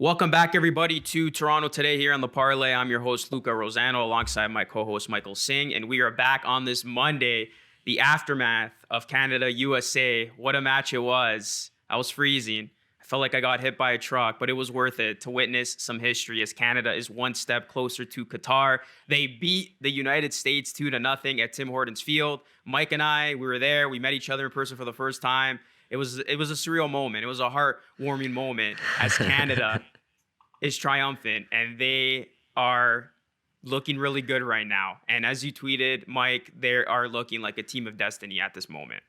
Welcome back, everybody, to Toronto Today here on the Parlay. I'm your host, Luca Rosano, alongside my co-host, Michael Singh, and we are back on this Monday, the aftermath of Canada-USA. What a match it was. I was freezing. I felt like I got hit by a truck, but it was worth it to witness some history as Canada is one step closer to Qatar. They beat the United States 2-0 at Tim Hortons Field. Mike and I, we were there. We met each other in person for the first time. It was a surreal moment. It was a heartwarming moment as Canada is triumphant, and they are looking really good right now. And as you tweeted, Mike, they are looking like a team of destiny at this moment.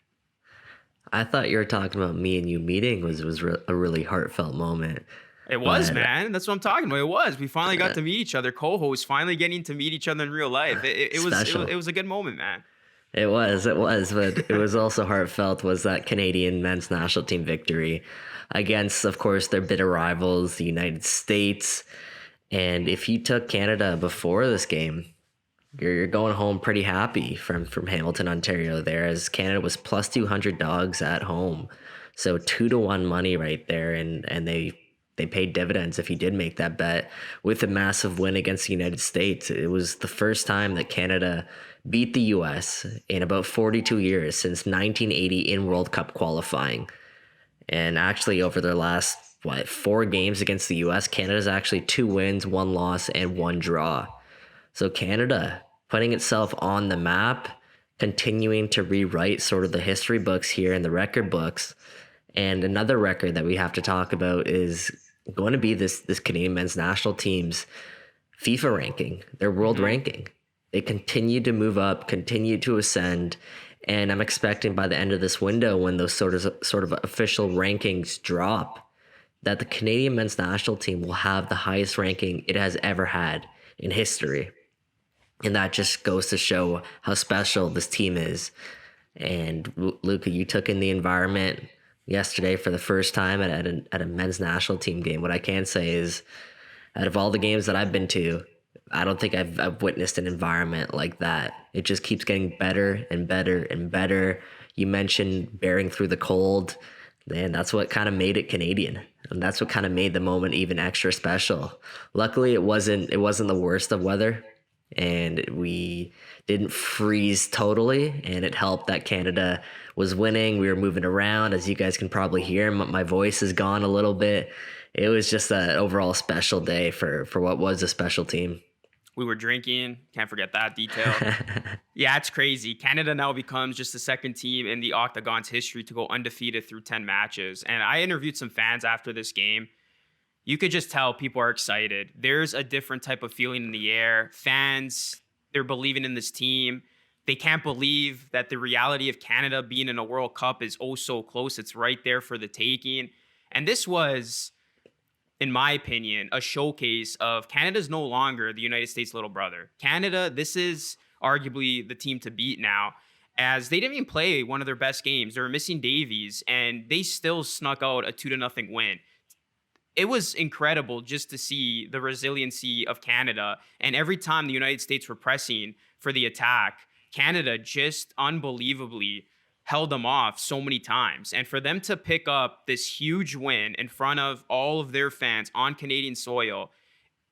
I thought you were talking about me and you meeting was a really heartfelt moment. It was, man. That's what I'm talking about. It was. We finally got to meet each other, co-hosts, finally getting to meet each other in real life. It was a good moment, man. It was, but it was also heartfelt was that Canadian men's national team victory against, of course, their bitter rivals, the United States. And if you took Canada before this game, you're going home pretty happy from Hamilton, Ontario there, as Canada was plus 200 dogs at home. So 2-1 money right there. And they paid dividends if you did make that bet with a massive win against the United States. It was the first time that Canada beat the U.S. in about 42 years since 1980 in World Cup qualifying. And actually over their last, 4 games against the U.S., Canada's actually 2 wins, 1 loss, and 1 draw. So Canada putting itself on the map, continuing to rewrite sort of the history books here and the record books. And another record that we have to talk about is going to be this Canadian men's national team's FIFA ranking, their world ranking. They continue to move up, continue to ascend, and I'm expecting by the end of this window, when those sort of official rankings drop, that the Canadian men's national team will have the highest ranking it has ever had in history. And that just goes to show how special this team is. And Luca, you took in the environment yesterday for the first time at a men's national team game. What I can say is, out of all the games that I've been to, I don't think I've witnessed an environment like that. It just keeps getting better and better and better. You mentioned bearing through the cold, and that's what kind of made it Canadian. And that's what kind of made the moment even extra special. Luckily, it wasn't the worst of weather, and we didn't freeze totally, and it helped that Canada was winning. We were moving around, as you guys can probably hear. My voice is gone a little bit. It was just an overall special day for what was a special team. We were drinking. Can't forget that detail. Yeah, it's crazy. Canada now becomes just the second team in the Octagon's history to go undefeated through 10 matches. And I interviewed some fans after this game. You could just tell people are excited. There's a different type of feeling in the air. Fans, they're believing in this team. They can't believe that the reality of Canada being in a World Cup is oh so close. It's right there for the taking. And this was, in my opinion, a showcase of Canada's no longer the United States' little brother. Canada, this is arguably the team to beat now, as they didn't even play one of their best games. They were missing Davies, and they still snuck out a 2-0 win. It was incredible just to see the resiliency of Canada. And every time the United States were pressing for the attack, Canada just unbelievably held them off so many times. And for them to pick up this huge win in front of all of their fans on Canadian soil,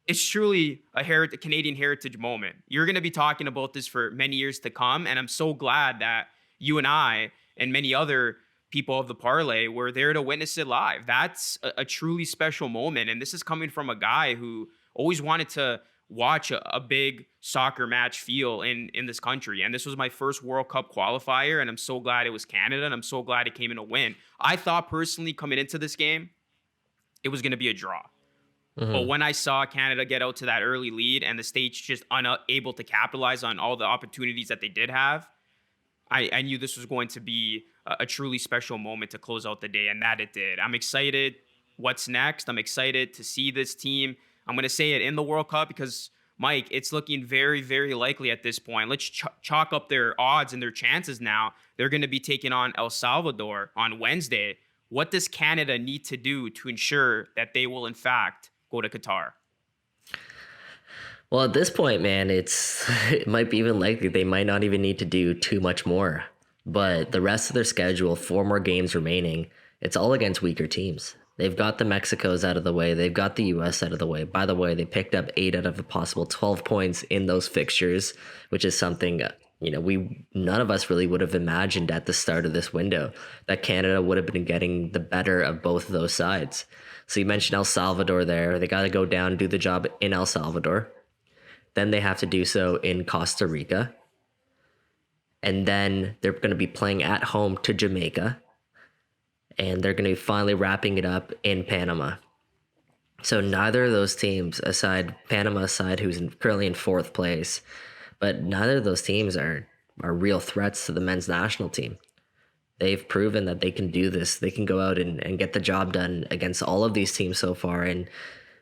it's truly a Canadian heritage moment. You're going to be talking about this for many years to come. And I'm so glad that you and I and many other people of the parlay were there to witness it live. That's a truly special moment. And this is coming from a guy who always wanted to watch a big soccer match feel in this country. And this was my first World Cup qualifier, and I'm so glad it was Canada, and I'm so glad it came in a win. I thought personally coming into this game, it was going to be a draw. But when I saw Canada get out to that early lead and the States just unable to capitalize on all the opportunities that they did have, I knew this was going to be a truly special moment to close out the day, and that it did. I'm excited. What's next? I'm excited to see this team. I'm going to say it in the World Cup because, Mike, it's looking very, very likely at this point. Let's chalk up their odds and their chances now. They're going to be taking on El Salvador on Wednesday. What does Canada need to do to ensure that they will, in fact, go to Qatar? Well, at this point, man, it might be even likely they might not even need to do too much more. But the rest of their schedule, 4 more games remaining, it's all against weaker teams. They've got the Mexicos out of the way. They've got the US out of the way. By the way, they picked up 8 out of the possible 12 points in those fixtures, which is something we none of us really would have imagined at the start of this window that Canada would have been getting the better of both of those sides. So you mentioned El Salvador there. They got to go down and do the job in El Salvador. Then they have to do so in Costa Rica. And then they're going to be playing at home to Jamaica. And they're going to be finally wrapping it up in Panama. So neither of those teams, Panama aside, who's currently in 4th place, but neither of those teams are real threats to the men's national team. They've proven that they can do this. They can go out and get the job done against all of these teams so far, and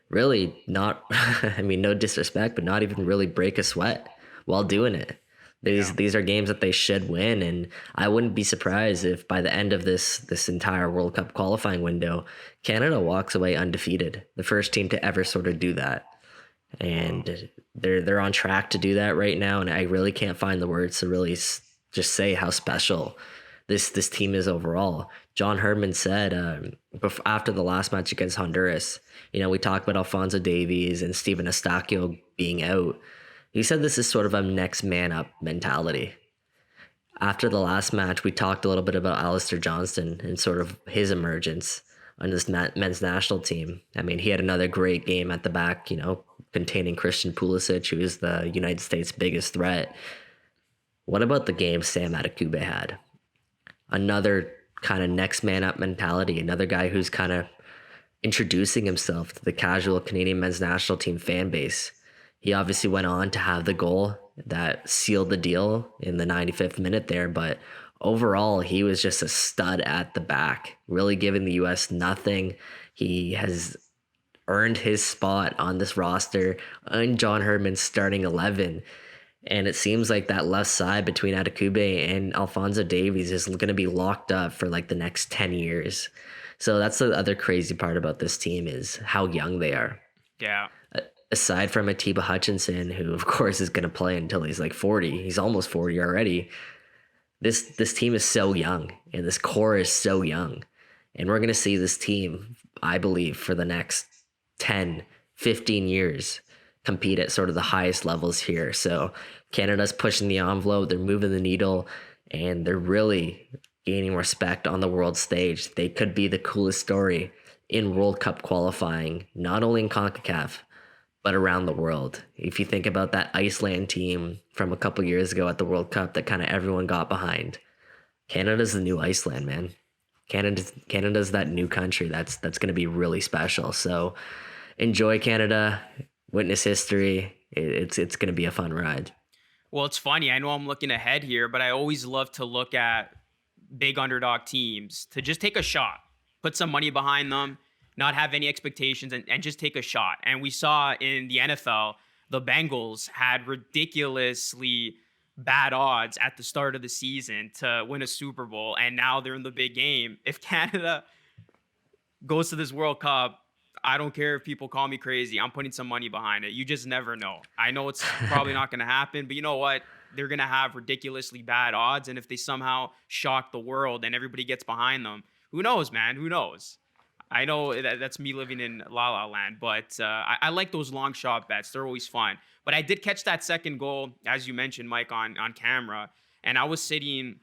really not, I mean, no disrespect, but not even really break a sweat while doing it. These are games that they should win, and I wouldn't be surprised if by the end of this entire World Cup qualifying window, Canada walks away undefeated, the first team to ever sort of do that. And they're on track to do that right now, and I really can't find the words to really just say how special this team is overall. John Herdman said after the last match against Honduras, we talked about Alphonso Davies and Steven Eustáquio being out. He said this is sort of a next man up mentality. After the last match, we talked a little bit about Alistair Johnston and sort of his emergence on this men's national team. I mean, he had another great game at the back, containing Christian Pulisic, who is the United States' biggest threat. What about the game Sam Adekugbe had? Another kind of next man up mentality, another guy who's kind of introducing himself to the casual Canadian men's national team fan base. He obviously went on to have the goal that sealed the deal in the 95th minute there, but overall, he was just a stud at the back, really giving the U.S. nothing. He has earned his spot on this roster in John Herdman's starting 11. And it seems like that left side between Adekugbe and Alphonso Davies is going to be locked up for like the next 10 years. So that's the other crazy part about this team is how young they are. Yeah. Aside from Atiba Hutchinson, who of course is going to play until he's like 40. He's almost 40 already. This team is so young, and this core is so young. And we're going to see this team, I believe, for the next 10, 15 years compete at sort of the highest levels here. So Canada's pushing the envelope, they're moving the needle, and they're really gaining respect on the world stage. They could be the coolest story in World Cup qualifying, not only in CONCACAF, but around the world. If you think about that Iceland team from a couple years ago at the World Cup that kind of everyone got behind, Canada's the new Iceland, man. Canada's that new country that's going to be really special. So enjoy Canada, witness history. It's going to be a fun ride. Well, it's funny. I know I'm looking ahead here, but I always love to look at big underdog teams to just take a shot, put some money behind them, not have any expectations, and just take a shot. And we saw in the NFL, the Bengals had ridiculously bad odds at the start of the season to win a Super Bowl, and now they're in the big game. If Canada goes to this World Cup, I don't care if people call me crazy. I'm putting some money behind it. You just never know. I know it's probably not going to happen, but you know what? They're going to have ridiculously bad odds, and if they somehow shock the world and everybody gets behind them, who knows, man? Who knows? I know that's me living in La La Land, but I like those long shot bets. They're always fun. But I did catch that second goal, as you mentioned, Mike, on camera, and I was sitting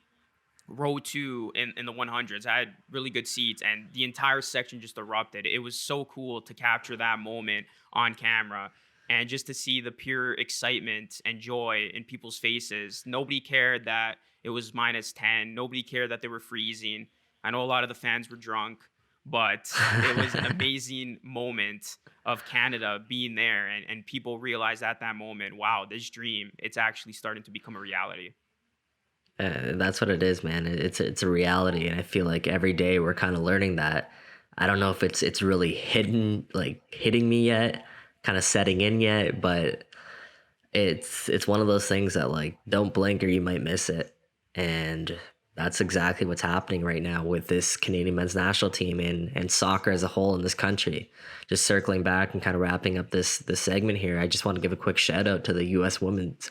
row 2 in the 100s. I had really good seats, and the entire section just erupted. It was so cool to capture that moment on camera and just to see the pure excitement and joy in people's faces. Nobody cared that it was -10. Nobody cared that they were freezing. I know a lot of the fans were drunk, but it was an amazing moment of Canada being there, and people realized at that moment, wow, this dream, it's actually starting to become a reality. That's what it is, man. It's a reality, and I feel like every day we're kind of learning that. I don't know if it's really hitting me yet, kind of setting in yet, but it's one of those things that like don't blink or you might miss it, and that's exactly what's happening right now with this Canadian men's national team and soccer as a whole in this country. Just circling back and kind of wrapping up this segment here, I just want to give a quick shout out to the U.S. women's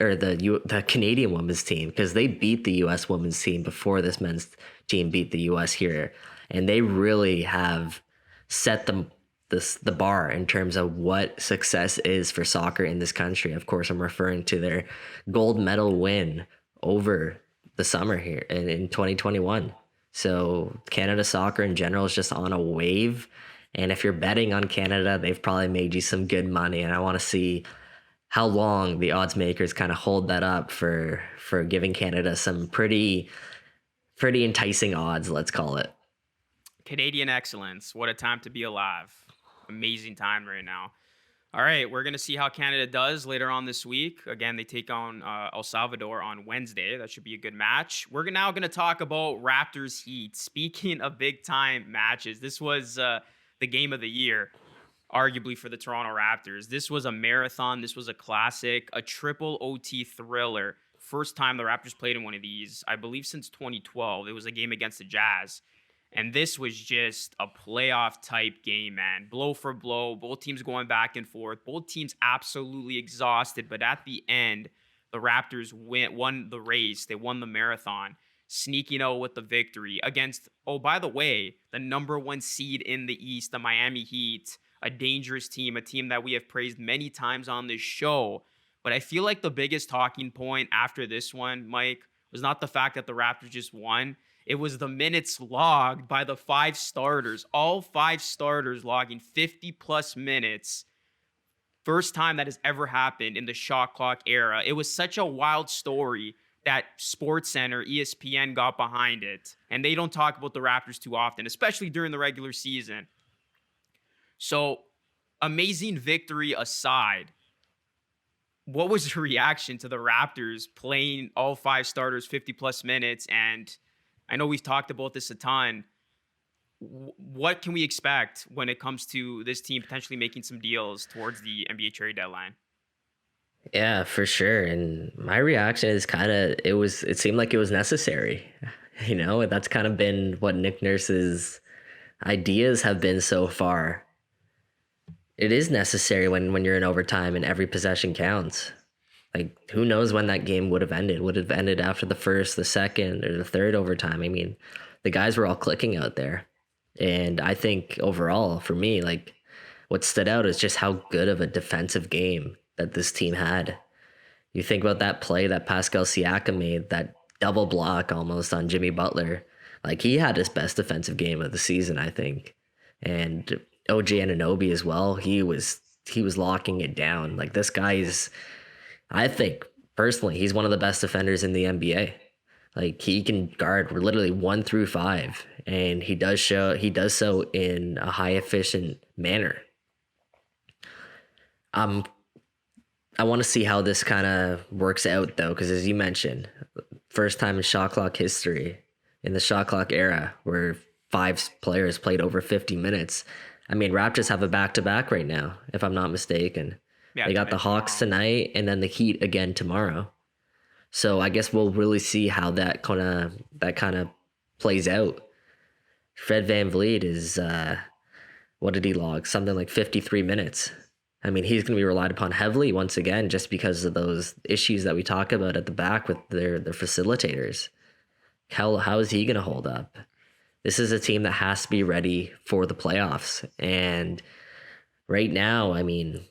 or the Canadian women's team, because they beat the U.S. women's team before this men's team beat the U.S. here. and they really have set the bar in terms of what success is for soccer in this country. Of course, I'm referring to their gold medal win over the summer here in 2021. So Canada soccer in general is just on a wave. And if you're betting on Canada, they've probably made you some good money. And I want to see how long the odds makers kind of hold that up for giving Canada some pretty enticing odds, let's call it. Canadian excellence. What a time to be alive. Amazing time right now. All right, we're going to see how Canada does later on this week. Again, they take on El Salvador on Wednesday. That should be a good match. We're now going to talk about Raptors Heat. Speaking of big time matches, this was the game of the year, arguably, for the Toronto Raptors. This was a marathon. This was a classic, a triple OT thriller. First time the Raptors played in one of these, I believe, since 2012. It was a game against the Jazz. And this was just a playoff type game, man. Blow for blow, both teams going back and forth, both teams absolutely exhausted. But at the end, the Raptors won the race. They won the marathon, sneaking out with the victory against, oh, by the way, the number one seed in the East, the Miami Heat, a dangerous team, a team that we have praised many times on this show. But I feel like the biggest talking point after this one, Mike, was not the fact that the Raptors just won. It was the minutes logged by the 5 starters, all 5 starters logging 50 plus minutes. First time that has ever happened in the shot clock era. It was such a wild story that SportsCenter, ESPN got behind it. And they don't talk about the Raptors too often, especially during the regular season. So, amazing victory aside, what was your reaction to the Raptors playing all 5 starters 50 plus minutes? And I know we've talked about this a ton. What can we expect when it comes to this team potentially making some deals towards the NBA trade deadline? Yeah, for sure. And my reaction is it seemed like it was necessary. That's kind of been what Nick Nurse's ideas have been so far. It is necessary when you're in overtime and every possession counts. Like, who knows when that game would have ended? Would have ended after the first, the second, or the third overtime? I mean, the guys were all clicking out there. And I think overall, for me, like, what stood out is just how good of a defensive game that this team had. You think about that play that Pascal Siakam made, that double block almost on Jimmy Butler. Like, he had his best defensive game of the season, I think. And OG Anunoby as well. He was locking it down. Like, this guy is, I think personally, he's one of the best defenders in the NBA. Like, he can guard literally 1 through 5, and he does so in a high efficient manner. I want to see how this kind of works out though, because as you mentioned, first time in shot clock history, in the shot clock era, where 5 players played over 50 minutes. I mean, Raptors have a back-to-back right now, if I'm not mistaken. Yeah, they got the Hawks tonight and then the Heat again tomorrow. So I guess we'll really see how that kind of plays out. Fred VanVleet is what did he log? Something like 53 minutes. I mean, he's going to be relied upon heavily once again, just because of those issues that we talk about at the back with their facilitators. How is he going to hold up? This is a team that has to be ready for the playoffs. And right now, I mean,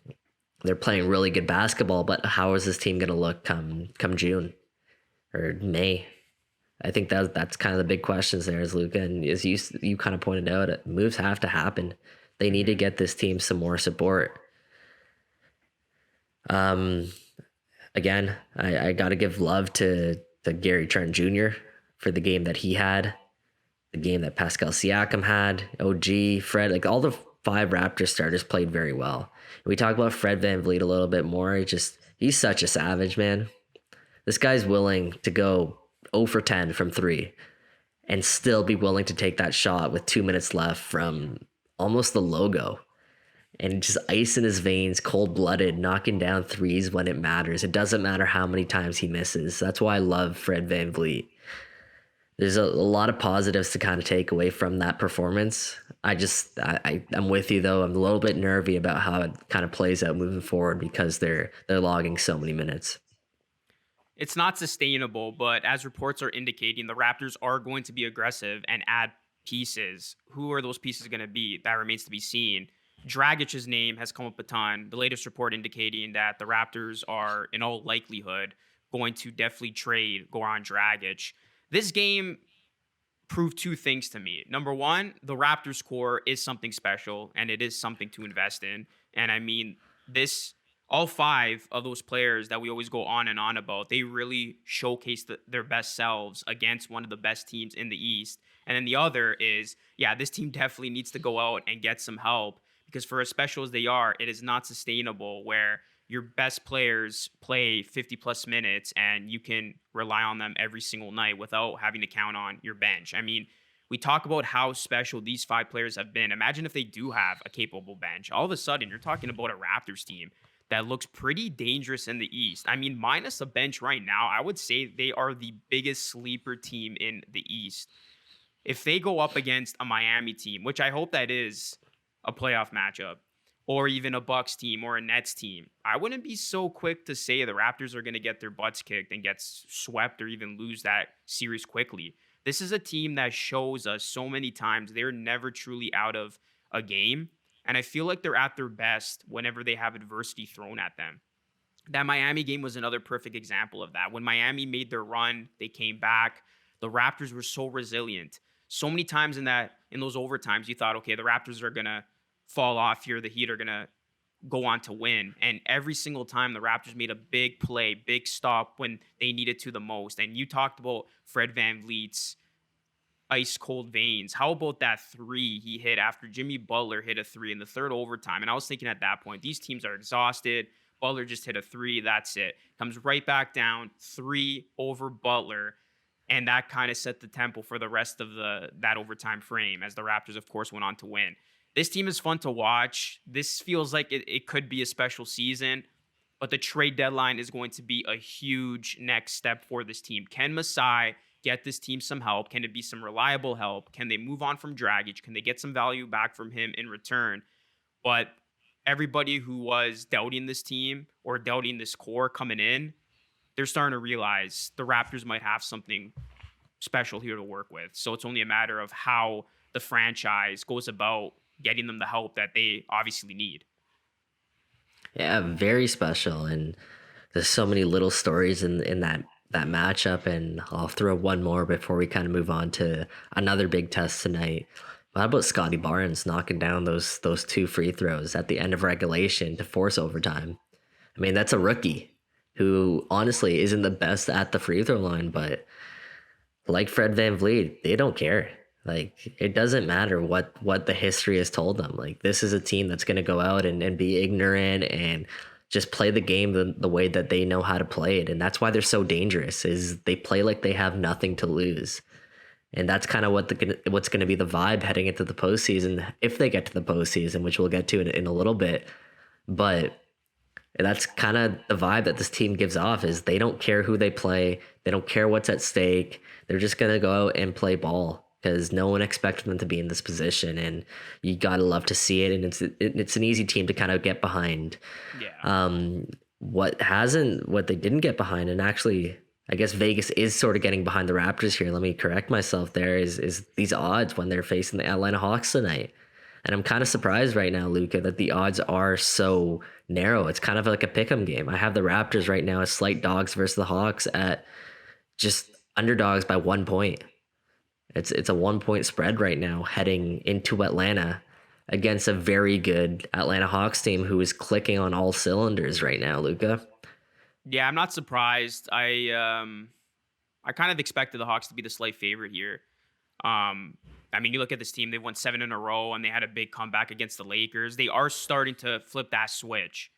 they're playing really good basketball, but how is this team going to look come June or May? I think that's kind of the big questions there, is Luca. And as you kind of pointed out, moves have to happen. They need to get this team some more support. Again, I got to give love to Gary Trent Jr. for the game that he had, the game that Pascal Siakam had, OG, Fred, like all the 5 Raptors starters played very well. We talk about Fred VanVleet a little bit more. He's such a savage, man. This guy's willing to go 0 for 10 from 3 and still be willing to take that shot with 2 minutes left from almost the logo. And just ice in his veins, cold-blooded, knocking down threes when it matters. It doesn't matter how many times he misses. That's why I love Fred VanVleet. There's a lot of positives to kind of take away from that performance. I'm with you, though. I'm a little bit nervy about how it kind of plays out moving forward, because they're logging so many minutes. It's not sustainable, but as reports are indicating, the Raptors are going to be aggressive and add pieces. Who are those pieces going to be? That remains to be seen. Dragic's name has come up a ton. The latest report indicating that the Raptors are, in all likelihood, going to definitely trade Goran Dragic. This game proved two things to me. Number one, the Raptors core is something special and it is something to invest in. And I mean, this all five of those players that we always go on and on about, they really showcase their best selves against one of the best teams in the East. And then the other is, yeah, this team definitely needs to go out and get some help because for as special as they are, it is not sustainable where your best players play 50 plus minutes and you can rely on them every single night without having to count on your bench. I mean, we talk about how special these five players have been. Imagine if they do have a capable bench. All of a sudden, you're talking about a Raptors team that looks pretty dangerous in the East. I mean, minus a bench right now, I would say they are the biggest sleeper team in the East. If they go up against a Miami team, which I hope that is a playoff matchup, or even a Bucks team or a Nets team, I wouldn't be so quick to say the Raptors are going to get their butts kicked and get swept or even lose that series quickly. This is a team that shows us so many times they're never truly out of a game. And I feel like they're at their best whenever they have adversity thrown at them. That Miami game was another perfect example of that. When Miami made their run, they came back. The Raptors were so resilient. So many times in those overtimes, you thought, okay, the Raptors are going to fall off here. The Heat are going to go on to win. And every single time the Raptors made a big play, big stop when they needed to the most. And you talked about Fred VanVleet's ice cold veins. How about that three he hit after Jimmy Butler hit a three in the third overtime? And I was thinking at that point, these teams are exhausted. Butler just hit a three. That's it. Comes right back down, three over Butler. And that kind of set the tempo for the rest of that overtime frame as the Raptors, of course, went on to win. This team is fun to watch. This feels like it could be a special season, but the trade deadline is going to be a huge next step for this team. Can Masai get this team some help? Can it be some reliable help? Can they move on from Dragic? Can they get some value back from him in return? But everybody who was doubting this team or doubting this core coming in, they're starting to realize the Raptors might have something special here to work with. So it's only a matter of how the franchise goes about getting them the help that they obviously need. Yeah, very special. And there's so many little stories in that matchup. And I'll throw one more before we kind of move on to another big test tonight. How about Scotty Barnes knocking down those two free throws at the end of regulation to force overtime? I mean, that's a rookie who honestly isn't the best at the free throw line, but like Fred VanVleet, they don't care. Like, it doesn't matter what the history has told them. Like, this is a team that's going to go out and be ignorant and just play the game the way that they know how to play it. And that's why they're so dangerous, is they play like they have nothing to lose. And that's kind of what's going to be the vibe heading into the postseason, if they get to the postseason, which we'll get to in a little bit. But that's kind of the vibe that this team gives off, is they don't care who they play. They don't care what's at stake. They're just going to go out and play ball because no one expected them to be in this position. And you got to love to see it. And it's an easy team to kind of get behind. Yeah. What they didn't get behind, and actually, I guess Vegas is sort of getting behind the Raptors here. Let me correct myself there, is these odds when they're facing the Atlanta Hawks tonight. And I'm kind of surprised right now, Luca, that the odds are so narrow. It's kind of like a pick'em game. I have the Raptors right now as slight dogs versus the Hawks at just underdogs by 1 point. It's a 1 point spread right now heading into Atlanta against a very good Atlanta Hawks team who is clicking on all cylinders right now, Luca. Yeah, I'm not surprised. I kind of expected the Hawks to be the slight favorite here. I mean, you look at this team, they've won 7 in a row and they had a big comeback against the Lakers. They are starting to flip that switch.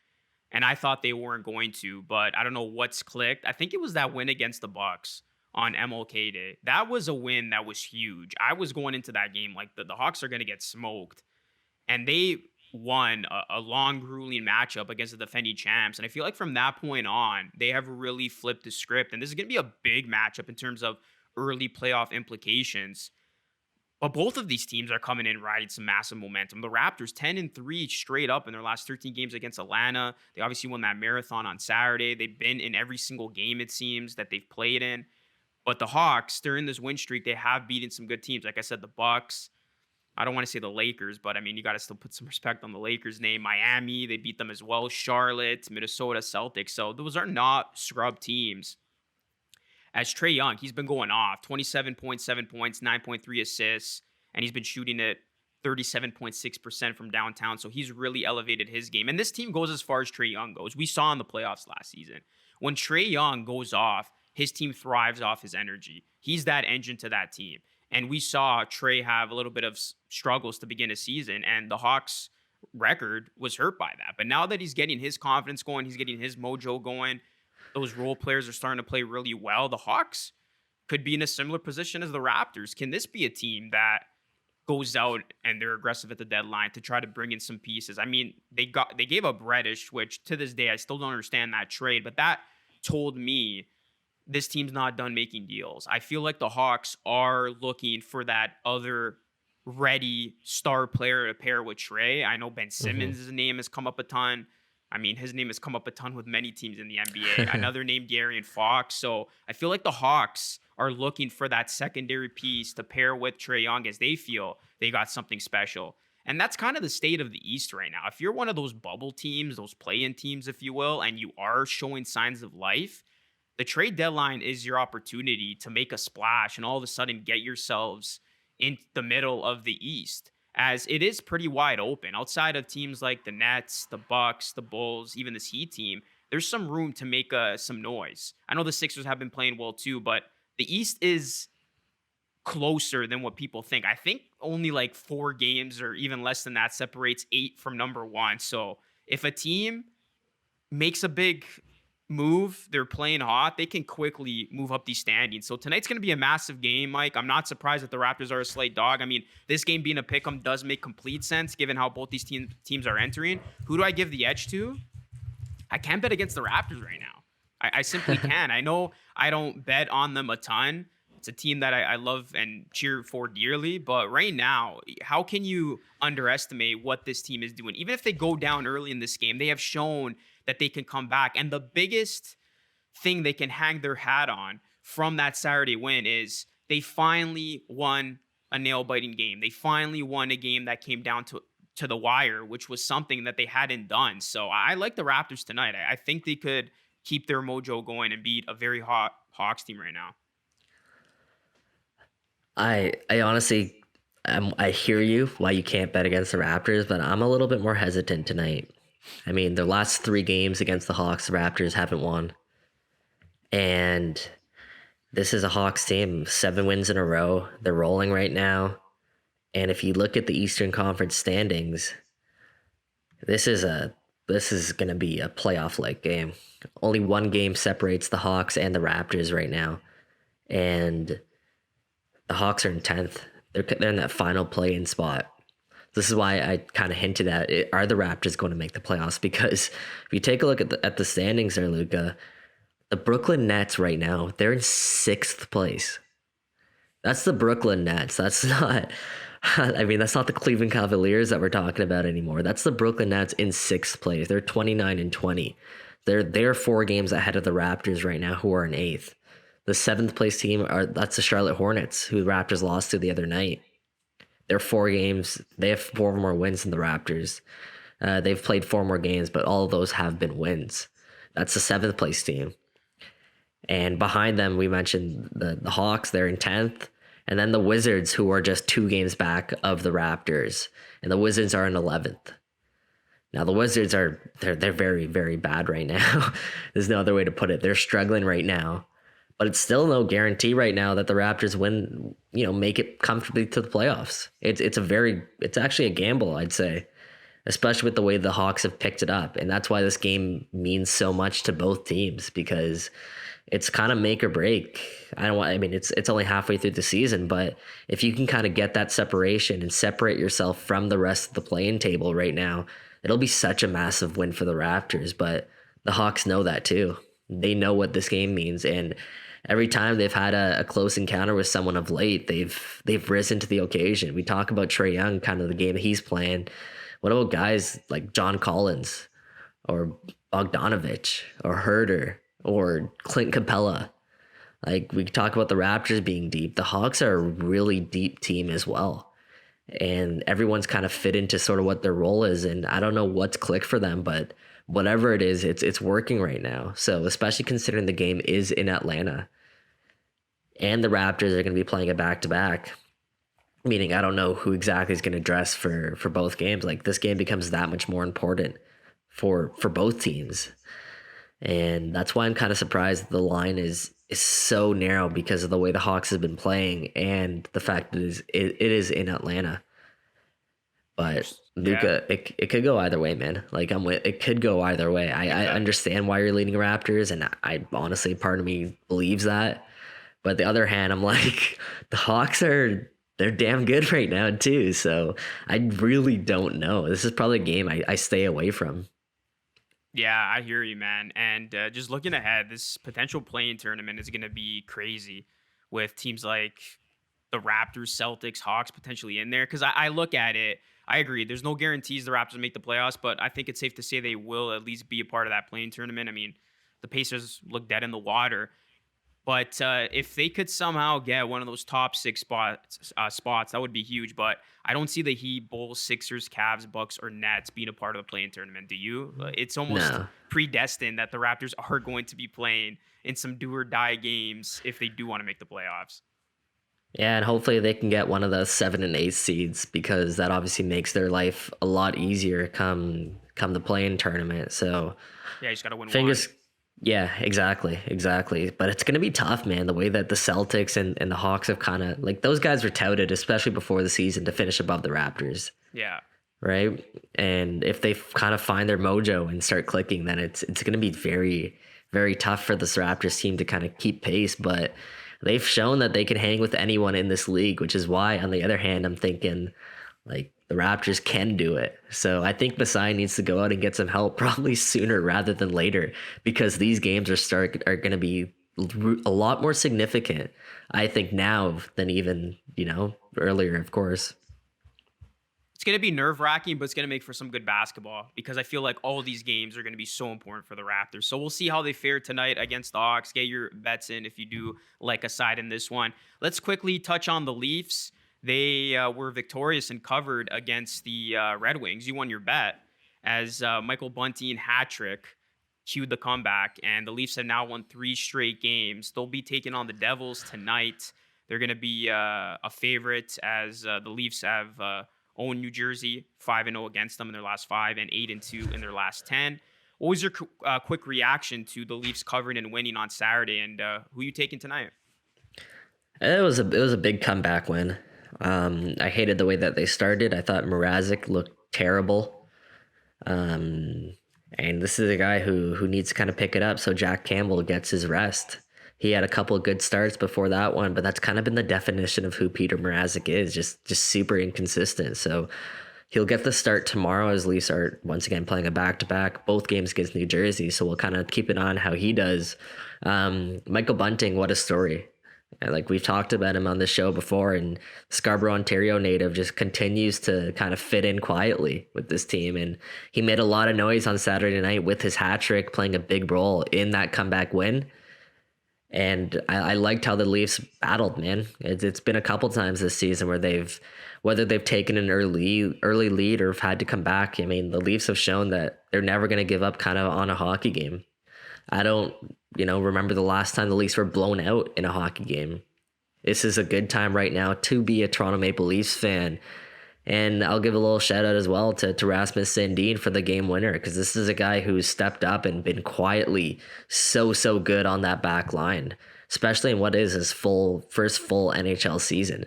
And I thought they weren't going to, but I don't know what's clicked. I think it was that win against the Bucks on MLK Day. That was a win that was huge. I was going into that game like the Hawks are going to get smoked. And they won a long, grueling matchup against the defending champs. And I feel like from that point on, they have really flipped the script. And this is going to be a big matchup in terms of early playoff implications. But both of these teams are coming in riding some massive momentum. The Raptors 10-3 straight up in their last 13 games against Atlanta. They obviously won that marathon on Saturday. They've been in every single game, it seems, that they've played in. But the Hawks, during this win streak, they have beaten some good teams. Like I said, the Bucks. I don't want to say the Lakers, but I mean, you got to still put some respect on the Lakers' name. Miami, they beat them as well. Charlotte, Minnesota, Celtics. So those are not scrub teams. As Trae Young, he's been going off 27.7 points, 9.3 assists, and he's been shooting it 37.6% from downtown. So he's really elevated his game. And this team goes as far as Trae Young goes. We saw in the playoffs last season. When Trae Young goes off, his team thrives off his energy. He's that engine to that team. And we saw Trae have a little bit of struggles to begin a season, and the Hawks' record was hurt by that. But now that he's getting his confidence going, he's getting his mojo going, those role players are starting to play really well. The Hawks could be in a similar position as the Raptors. Can this be a team that goes out and they're aggressive at the deadline to try to bring in some pieces? I mean, they gave up Reddish, which to this day I still don't understand that trade, but that told me this team's not done making deals. I feel like the Hawks are looking for that other ready star player to pair with Trae. I know Ben Simmons' name has come up a ton. I mean, his name has come up a ton with many teams in the NBA. Another name, De'Aaron Fox. So I feel like the Hawks are looking for that secondary piece to pair with Trae Young as they feel they got something special. And that's kind of the state of the East right now. If you're one of those bubble teams, those play-in teams, if you will, and you are showing signs of life, the trade deadline is your opportunity to make a splash and all of a sudden get yourselves in the middle of the East, as it is pretty wide open. Outside of teams like the Nets, the Bucks, the Bulls, even this Heat team, there's some room to make some noise. I know the Sixers have been playing well too, but the East is closer than what people think. I think only like 4 games or even less than that separates 8 from number 1. So if a team makes a big move, they're playing hot, they can quickly move up these standings. So tonight's going to be a massive game, Mike. I'm not surprised that the Raptors are a slight dog. I mean, this game being a pick'em does make complete sense given how both these teams are entering. Who do I give the edge to? I can't bet against the Raptors right now. I simply can. I know I don't bet on them a ton. It's a team that I love and cheer for dearly. But right now, how can you underestimate what this team is doing? Even if they go down early in this game, they have shown that they can come back. And the biggest thing they can hang their hat on from that Saturday win is they finally won a nail-biting game. They finally won a game that came down to the wire, which was something that they hadn't done. So I like the Raptors tonight. I think they could keep their mojo going and beat a very hot Hawks team right now. I honestly, I hear you why you can't bet against the Raptors, but I'm a little bit more hesitant tonight. I mean, their last 3 games against the Hawks, the Raptors haven't won. And this is a Hawks team, 7 wins in a row. They're rolling right now. And if you look at the Eastern Conference standings, this is going to be a playoff-like game. Only 1 game separates the Hawks and the Raptors right now. And the Hawks are in 10th. They're in that final play-in spot. This is why I kind of hinted at it. Are the Raptors going to make the playoffs? Because if you take a look at the standings there, Luca, the Brooklyn Nets right now, they're in 6th place. That's the Brooklyn Nets. That's not, I mean, that's not the Cleveland Cavaliers that we're talking about anymore. That's the Brooklyn Nets in 6th place. They're 29-20. They're 4 games ahead of the Raptors right now, who are in 8th. The 7th place team that's the Charlotte Hornets, who the Raptors lost to the other night. They're 4 games. They have 4 more wins than the Raptors. They've played 4 more games, but all of those have been wins. That's the 7th place team. And behind them, we mentioned the Hawks. They're in 10th. And then the Wizards, who are just 2 games back of the Raptors. And the Wizards are in 11th. Now, the Wizards they're very, very bad right now. There's no other way to put it. They're struggling right now. But it's still no guarantee right now that the Raptors win, make it comfortably to the playoffs. It's actually a gamble, I'd say, especially with the way the Hawks have picked it up. And that's why this game means so much to both teams, because it's kind of make or break. It's only halfway through the season, but if you can kind of get that separation and separate yourself from the rest of the play-in table right now, it'll be such a massive win for the Raptors. But the Hawks know that too. They know what this game means, and every time they've had a close encounter with someone of late, they've risen to the occasion. We talk about Trae Young, kind of the game that he's playing. What about guys like John Collins or Bogdanovich or Herter or Clint Capella? Like we talk about the Raptors being deep, the Hawks are a really deep team as well. And everyone's kind of fit into sort of what their role is. And I don't know what's clicked for them, but whatever it is, it's working right now. So especially considering the game is in Atlanta and the Raptors are going to be playing a back to back, meaning I don't know who exactly is going to dress for both games. Like this game becomes that much more important for both teams. And that's why I'm kind of surprised the line is so narrow because of the way the Hawks have been playing and the fact that it is in Atlanta. But Yeah. Luca, it could go either way, man. Like it could go either way. I Okay. understand why you're leading Raptors, and I honestly, part of me believes that. But the other hand, I'm like, the Hawks they're damn good right now too. So I really don't know. This is probably a game I stay away from. Yeah, I hear you, man. And just looking ahead, this potential playing tournament is going to be crazy with teams like the Raptors, Celtics, Hawks potentially in there. Because I look at it, I agree. There's no guarantees the Raptors make the playoffs, but I think it's safe to say they will at least be a part of that playing tournament. I mean, the Pacers look dead in the water. But if they could somehow get one of those top six spots, that would be huge. But I don't see the Heat, Bulls, Sixers, Cavs, Bucks, or Nets being a part of the playing tournament. Do you? It's almost No. predestined that the Raptors are going to be playing in some do or die games if they do want to make the playoffs. Yeah, and hopefully they can get one of the 7 and 8 seeds because that obviously makes their life a lot easier come the playing tournament. So Yeah, you just got to win one. fingers, yeah, exactly. But it's gonna be tough, man. The way that the Celtics and the Hawks have kind of like those guys were touted, especially before the season, to finish above the Raptors, Yeah. right? And if they kind of find their mojo and start clicking, then it's gonna be very tough for this Raptors team to kind of keep pace. But they've shown that they can hang with anyone in this league, which is why, on the other hand, I'm thinking like the Raptors can do it. So I think Masai needs to go out and get some help probably sooner rather than later because these games are going to be a lot more significant, I think, now than even earlier, of course. It's going to be nerve wracking, but it's going to make for some good basketball because I feel like all these games are going to be so important for the Raptors. So we'll see how they fare tonight against the Hawks. Get your bets in if you do like a side in this one. Let's quickly touch on the Leafs. They were victorious and covered against the Red Wings. You won your bet as Michael Bunting hat trick cued the comeback, and the Leafs have now won 3 straight games. They'll be taking on the Devils tonight. They're going to be a favorite as the Leafs have owned New Jersey 5-0 against them in their last 5 and 8-2 in their last 10. What was your quick reaction to the Leafs covering and winning on Saturday, and who are you taking tonight? It was a big comeback win. I hated the way that they started. I thought Mrazek looked terrible. And this is a guy who needs to kind of pick it up so Jack Campbell gets his rest. He had a couple of good starts before that one, but that's kind of been the definition of who Peter Mrazek is, just super inconsistent. So he'll get the start tomorrow as Leafs are once again playing a back-to-back, both games against New Jersey. So we'll kind of keep an eye on how he does. Michael Bunting, what a story. And like we've talked about him on the show before, and Scarborough, Ontario native just continues to kind of fit in quietly with this team. And he made a lot of noise on Saturday night with his hat trick, playing a big role in that comeback win. And I liked how the Leafs battled, man. It's been a couple times this season where whether they've taken an early lead or have had to come back. I mean, the Leafs have shown that they're never going to give up kind of on a hockey game. I don't, remember the last time the Leafs were blown out in a hockey game. This is a good time right now to be a Toronto Maple Leafs fan. And I'll give a little shout out as well to Rasmus Sandin for the game winner, because this is a guy who's stepped up and been quietly so good on that back line, especially in what is his first full NHL season.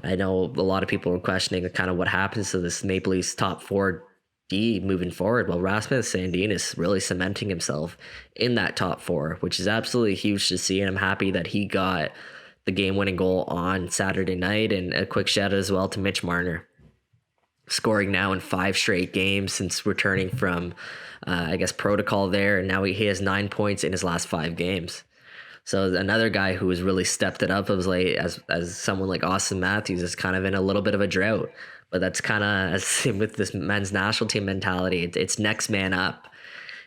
I know a lot of people were questioning kind of what happens to this Maple Leafs top 4D moving forward. Well, Rasmus Sandin is really cementing himself in that top 4, which is absolutely huge to see. And I'm happy that he got the game-winning goal on Saturday night. And a quick shout out as well to Mitch Marner, scoring now in 5 straight games since returning from, protocol there. And now he has 9 points in his last 5 games. So another guy who has really stepped it up of late, as someone like Austin Matthews is kind of in a little bit of a drought. But that's kind of as with this men's national team mentality. It's next man up.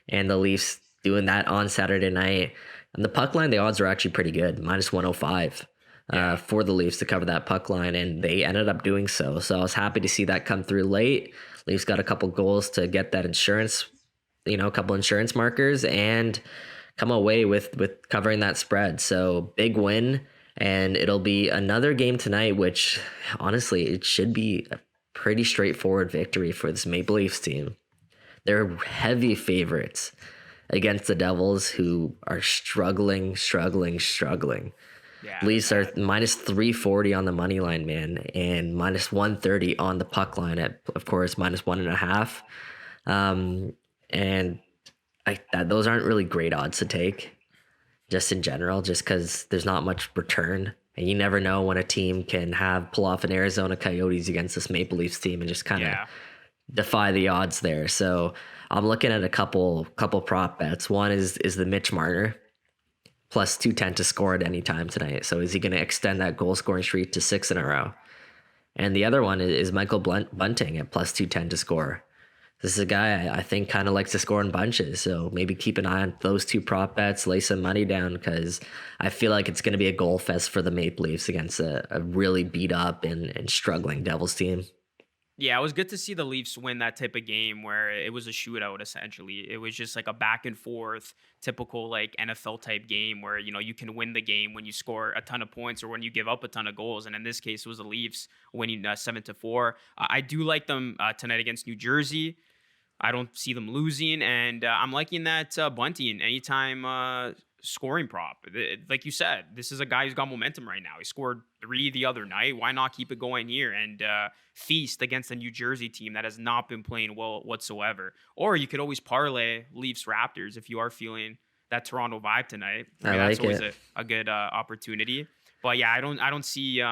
And the Leafs doing that on Saturday night. And the puck line, the odds are actually pretty good, minus 105 Yeah. for the Leafs to cover that puck line, and they ended up doing so. So I was happy to see that come through late. Leafs got a couple goals to get that insurance, a couple insurance markers, and come away with covering that spread. So big win, and it'll be another game tonight, which honestly it should be a pretty straightforward victory for this Maple Leafs team. They're heavy favorites against the Devils, who are struggling. Yeah, they're Leafs are bad. minus 340 on the money line, man, and minus 130 on the puck line at, of course, minus 1.5. And those aren't really great odds to take, just in general, just because there's not much return. And you never know when a team can pull off an Arizona Coyotes against this Maple Leafs team and just kind of Yeah. defy the odds there. So I'm looking at a couple prop bets. One is the Mitch Marner plus 210 to score at any time tonight. So is he going to extend that goal scoring streak to 6 in a row? And the other one is Michael Bunting at plus 210 to score. This is a guy I think kind of likes to score in bunches. So maybe keep an eye on those two prop bets, lay some money down, because I feel like it's going to be a goal fest for the Maple Leafs against a really beat up and struggling Devils team. Yeah, it was good to see the Leafs win that type of game where it was a shootout essentially. It was just like a back and forth, typical like NFL type game where you can win the game when you score a ton of points or when you give up a ton of goals. And in this case, it was the Leafs winning 7-4. I do like them tonight against New Jersey. I don't see them losing, and I'm liking that Bunting anytime scoring prop. Like you said, this is a guy who's got momentum right now. He scored 3 the other night. Why not keep it going here and feast against a New Jersey team that has not been playing well whatsoever? Or you could always parlay Leafs Raptors if you are feeling that Toronto vibe tonight. I I mean, that's like always it. a good opportunity. But yeah, I don't see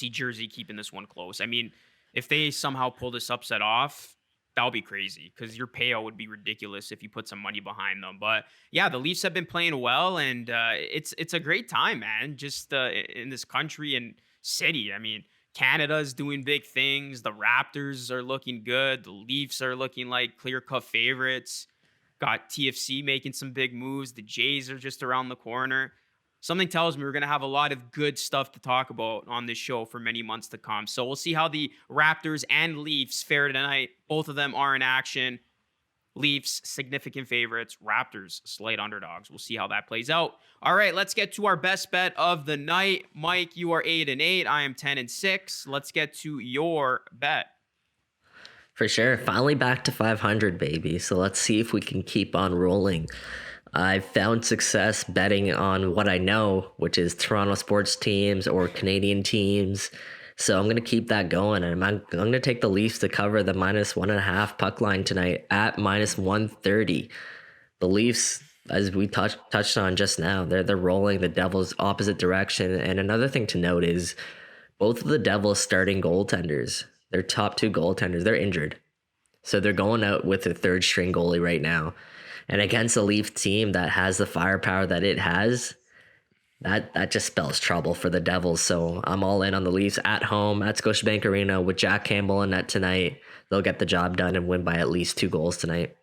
Jersey keeping this one close. I mean, if they somehow pull this upset off, that would be crazy because your payout would be ridiculous if you put some money behind them. But yeah, the Leafs have been playing well, and it's a great time, man. Just in this country and city. I mean, Canada's doing big things. The Raptors are looking good. The Leafs are looking like clear cut favorites. Got TFC making some big moves. The Jays are just around the corner. Something tells me we're going to have a lot of good stuff to talk about on this show for many months to come. So we'll see how the Raptors and Leafs fare tonight. Both of them are in action. Leafs, significant favorites. Raptors, slight underdogs. We'll see how that plays out. All right, let's get to our best bet of the night. Mike, you are 8-8. I am 10-6. Let's get to your bet. For sure. Finally back to 500, baby. So let's see if we can keep on rolling. I've found success betting on what I know, which is Toronto sports teams or Canadian teams. So I'm going to keep that going. And I'm going to take the Leafs to cover the minus 1.5 puck line tonight at minus 130. The Leafs, as we touched on just now, they're rolling the Devils opposite direction. And another thing to note is both of the Devils starting goaltenders, their top 2 goaltenders, they're injured. So they're going out with a third string goalie right now. And against a Leaf team that has the firepower that it has, that just spells trouble for the Devils. So I'm all in on the Leafs at home at Scotiabank Arena with Jack Campbell in net tonight. They'll get the job done and win by at least 2 goals tonight.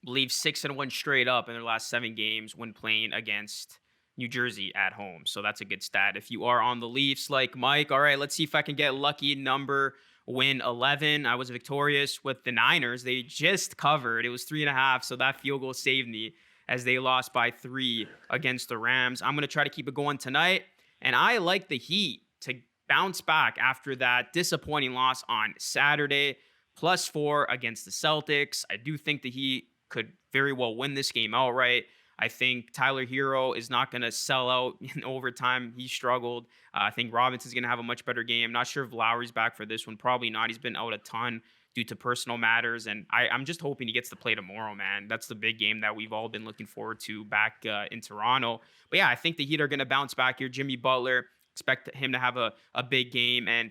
Leafs 6-1 straight up in their last 7 games when playing against New Jersey at home. So that's a good stat. If you are on the Leafs like Mike, all right, let's see if I can get lucky number win 11. I was victorious with the Niners. They just covered. It was 3.5. So that field goal saved me as they lost by 3 against the Rams. I'm going to try to keep it going tonight. And I like the Heat to bounce back after that disappointing loss on Saturday. +4 against the Celtics. I do think the Heat could very well win this game outright. I think Tyler Hero is not going to sell out in overtime. He struggled. I think Robinson's going to have a much better game. Not sure if Lowry's back for this one. Probably not. He's been out a ton due to personal matters. And I'm just hoping he gets to play tomorrow, man. That's the big game that we've all been looking forward to back in Toronto. But yeah, I think the Heat are going to bounce back here. Jimmy Butler, expect him to have a big game. And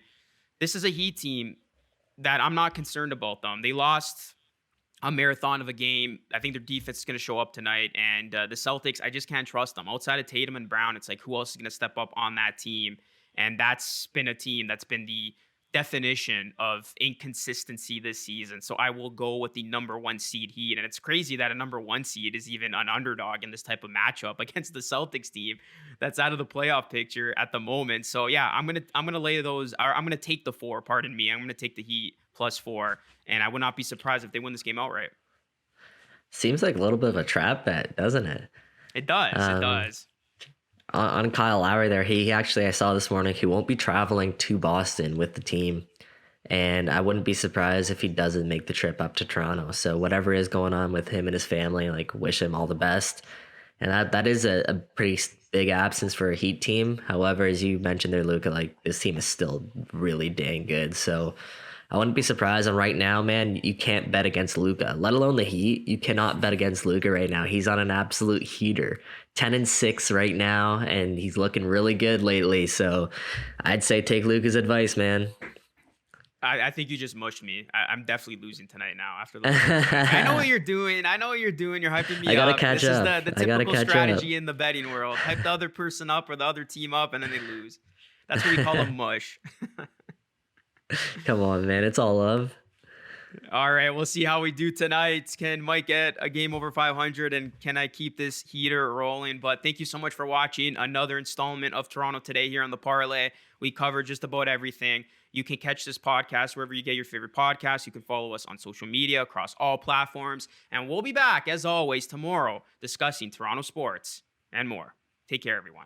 this is a Heat team that I'm not concerned about them. They lost a marathon of a game. I think their defense is going to show up tonight. And the Celtics, I just can't trust them. Outside of Tatum and Brown, it's like, who else is going to step up on that team? And that's been a team that's been the definition of inconsistency this season. So I will go with the number 1 seed Heat. And it's crazy that a number 1 seed is even an underdog in this type of matchup against the Celtics team that's out of the playoff picture at the moment. So yeah, I'm gonna lay those. Or I'm gonna take the 4. Pardon me. I'm gonna take the Heat +4, and I would not be surprised if they win this game outright. Seems like a little bit of a trap bet, doesn't it? It does. It does. On Kyle Lowry there, he actually, I saw this morning, he won't be traveling to Boston with the team. And I wouldn't be surprised if he doesn't make the trip up to Toronto. So whatever is going on with him and his family, like, wish him all the best. And that is a pretty big absence for a Heat team. However, as you mentioned there, Luca, like, this team is still really dang good. So I wouldn't be surprised. And right now, man, you can't bet against Luca, let alone the Heat. You cannot bet against Luca right now. He's on an absolute heater, 10-6 right now, and he's looking really good lately. So I'd say take Luca's advice, man. I think you just mushed me. I'm definitely losing tonight now after the I know what you're doing. You're hyping me up. I gotta catch this up. Is the typical strategy in the betting world. Hype the other person up or the other team up, and then they lose. That's what we call a mush. Come on, man. It's all love. All right, we'll see how we do tonight. Can Mike get a game over 500, and can I keep this heater rolling? But thank you so much for watching another installment of Toronto Today here on the Parlay. We covered just about everything. You can catch this podcast wherever you get your favorite podcasts. You can follow us on social media across all platforms. And we'll be back, as always, tomorrow discussing Toronto sports and more. Take care, everyone.